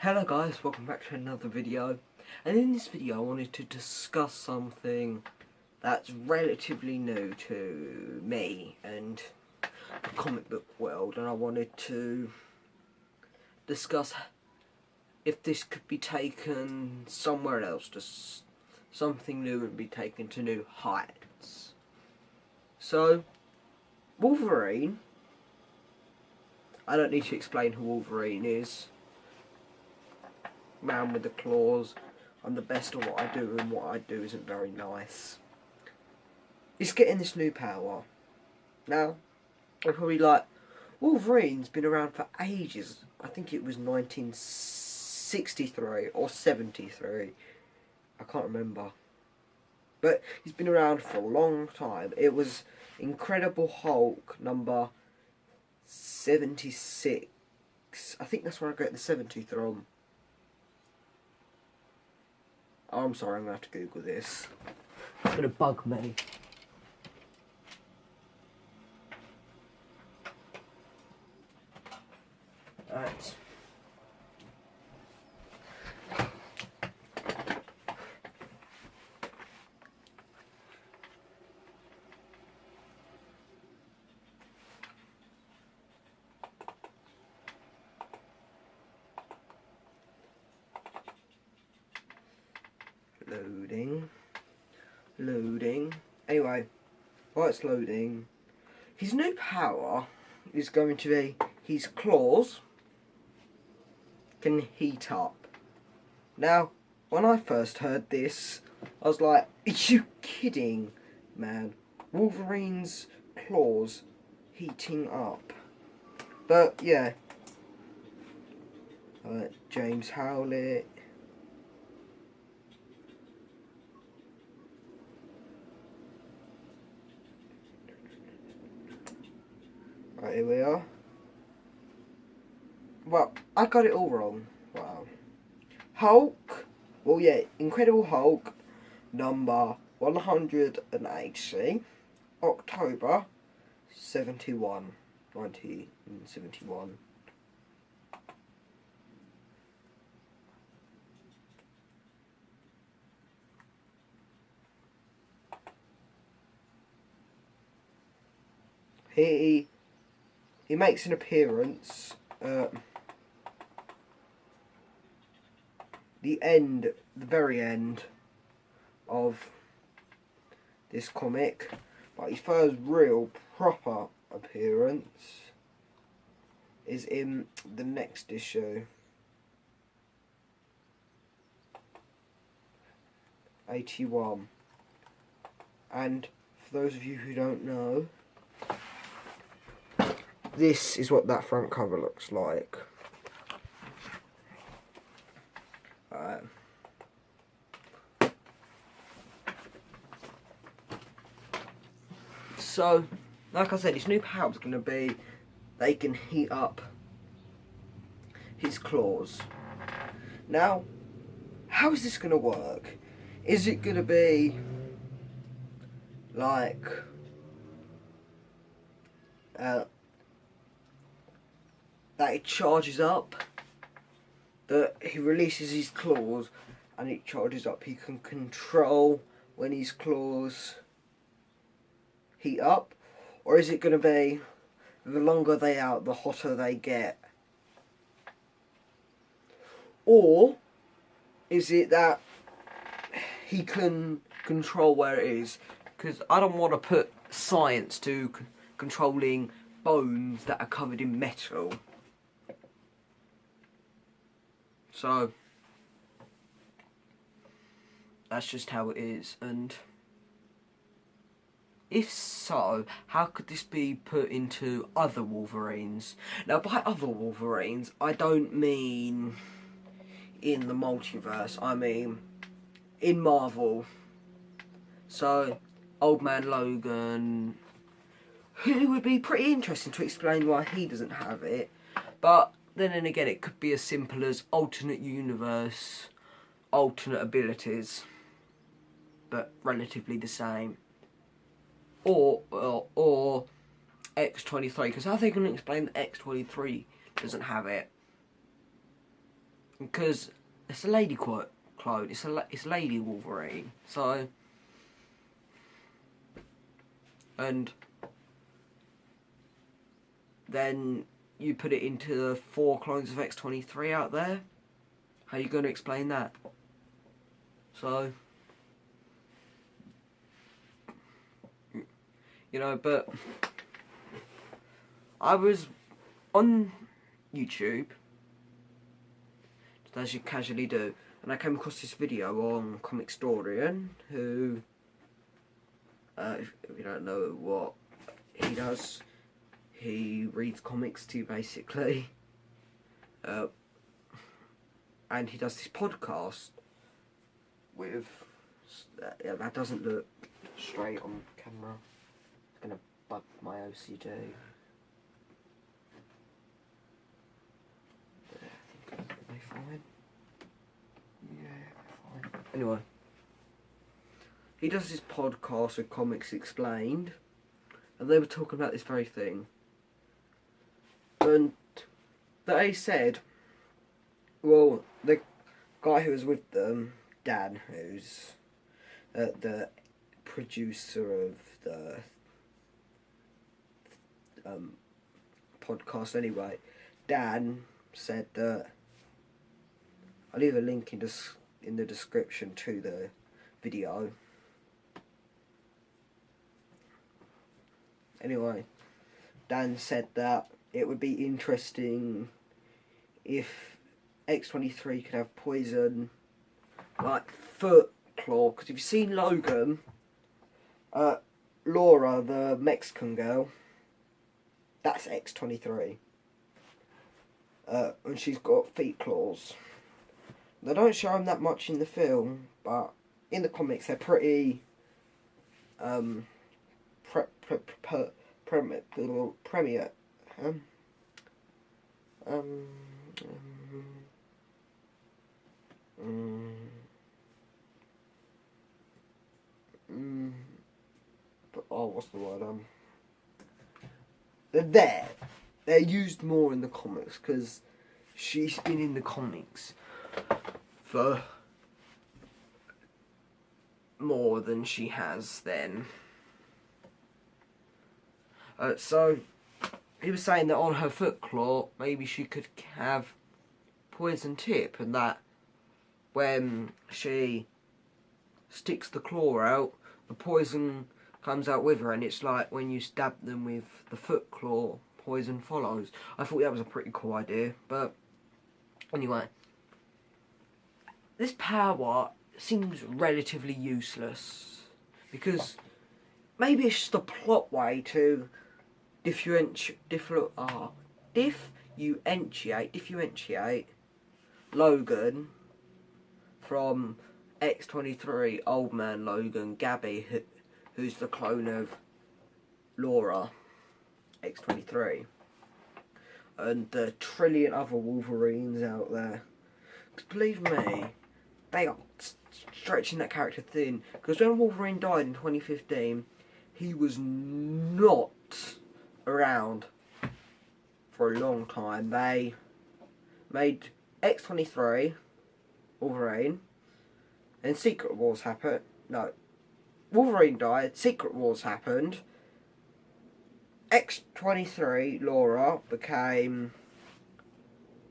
Hello guys, welcome back to another video. And in this video I wanted to discuss something that's relatively new to me and the comic book world, and I wanted to discuss if this could be taken somewhere else, just something new and be taken to new heights. So, Wolverine, I don't need to explain who Wolverine is. Man with the claws, I'm the best at what I do, and what I do isn't very nice. He's getting this new power. Now, I'm probably like, Wolverine's been around for ages. I think it was 1963 or 73. I can't remember. But he's been around for a long time. It was Incredible Hulk number 76. I think that's where I get the 70 from. Oh, I'm sorry, I'm going to have to Google this. It's going to bug me. Right. Loading. Anyway, while it's loading, his new power is going to be his claws can heat up. Now, when I first heard this, I was like, are you kidding, man? Wolverine's claws heating up. But, yeah. James Howlett. Right, here we are. Well, I got it all wrong. Wow. Hulk. Well, yeah, Incredible Hulk, number 180, October 1971. He makes an appearance at the very end of this comic, but his first real proper appearance is in the next issue, 81. And for those of you who don't know, this is what that front cover looks like. So, like I said, his new power is going to be they can heat up his claws. Now, how is this going to work? Is it going to be like that it charges up, that he releases his claws and it charges up? He can control when his claws heat up? Or is it going to be the longer they out, the hotter they get? Or is it that he can control where it is? Because I don't want to put science to controlling bones that are covered in metal. So, that's just how it is. And if so, how could this be put into other Wolverines? Now, by other Wolverines, I don't mean in the multiverse, I mean in Marvel. So, Old Man Logan, who would be pretty interesting to explain why he doesn't have it. But then again, it could be as simple as alternate universe, alternate abilities, but relatively the same. Or X-23, because how are they going to explain that X-23 doesn't have it? because it's a lady clone. It's Lady Wolverine. So, and then you put it into the 4 clones of X-23 out there. How are you going to explain that? So, you know, but I was on YouTube, as you casually do, and I came across this video on Comic Historian, who, if you don't know what he does, he reads comics to you basically, and he does this podcast with, that doesn't look straight on camera, it's going to bug my OCD. Are they fine? Yeah, they're fine. Anyway, he does this podcast with Comics Explained, and they were talking about this very thing. And they said, well, the guy who was with them, Dan, who's the producer of the podcast anyway, Dan said that, I'll leave a link in the description to the video. Anyway, Dan said that it would be interesting if X-23 could have poison like foot claw, because if you've seen Logan, Laura, the Mexican girl, that's X-23. And she's got feet claws. They don't show them that much in the film, but in the comics they're pretty premier. What's the word? They're there. They're used more in the comics because she's been in the comics for more than she has then. So he was saying that on her foot claw, maybe she could have poison tip, and that when she sticks the claw out, the poison comes out with her, and it's like when you stab them with the foot claw, poison follows. I thought that was a pretty cool idea, but anyway, this power seems relatively useless because maybe it's just a plot way to differentiate Logan from X-23, Old Man Logan, Gabby, who's the clone of Laura, X-23, and the trillion other Wolverines out there. Because believe me, they are stretching that character thin. Because when Wolverine died in 2015, he was not around for a long time. They made X-23, Wolverine, and Secret Wars happened. No, Wolverine died, Secret Wars happened, X-23, Laura, became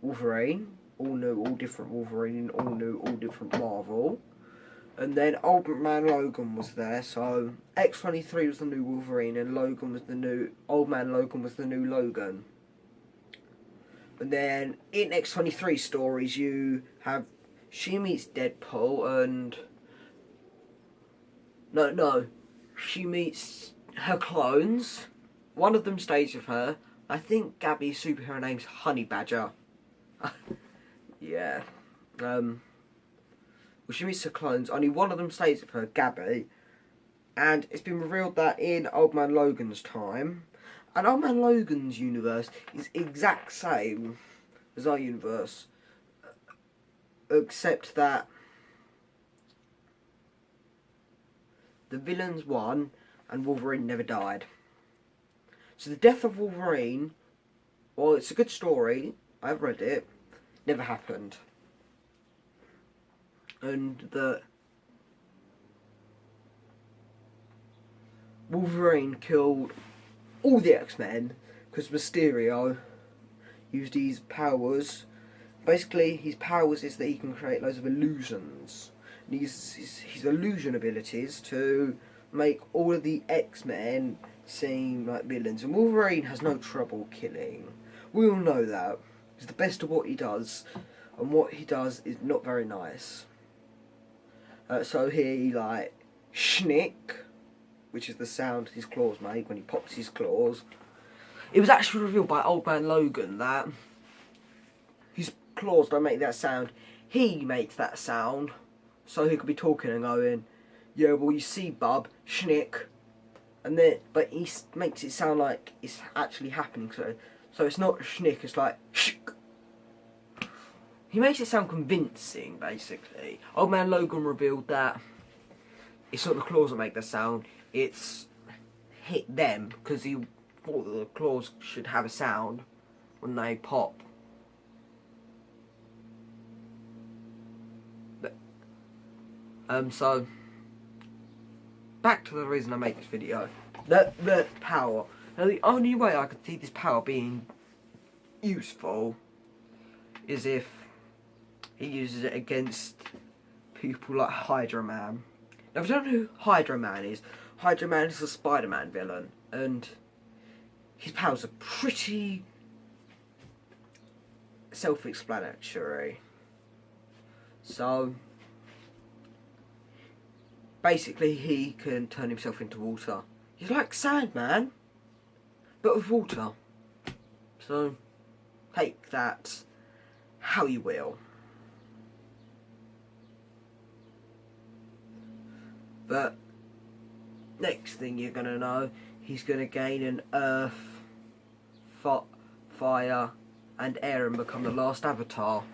Wolverine, all new, all different Wolverine, all new, all different Marvel. And then Old Man Logan was there, so X-23 was the new Wolverine, and Logan was the new, Old Man Logan was the new Logan. And then in X-23 stories, you have, she meets Deadpool, and she meets her clones. One of them stays with her. I think Gabby's superhero name's Honey Badger. Yeah. Well, she meets her clones. Only one of them stays with her, Gabby. And it's been revealed that in Old Man Logan's time, and Old Man Logan's universe is exact same as our universe, except that the villains won and Wolverine never died. So the death of Wolverine, well, it's a good story, I've read it, never happened. and that Wolverine killed all the X-Men because Mysterio used his powers. Basically, his powers is that he can create loads of illusions. And he uses his illusion abilities to make all of the X-Men seem like villains. And Wolverine has no trouble killing. We all know that. He's the best at what he does. And what he does is not very nice. So here he like schnick, which is the sound his claws make when he pops his claws. It was actually revealed by Old Man Logan that his claws don't make that sound. He makes that sound, so he could be talking and going, "Yeah, well, you see, bub, schnick," and then, but he makes it sound like it's actually happening. So it's not schnick. It's like shk. He makes it sound convincing, basically. Old Man Logan revealed that it's not the claws that make the sound. It's hit them because he thought that the claws should have a sound when they pop. So back to the reason I made this video. The power. Now the only way I could see this power being useful is if he uses it against people like Hydra Man. Now if you don't know who Hydra Man is a Spider-Man villain, and his powers are pretty self-explanatory. So basically he can turn himself into water. He's like Sandman, but with water. So take that how you will. But next thing you're going to know, he's going to gain an earth, fire and air and become the last Avatar.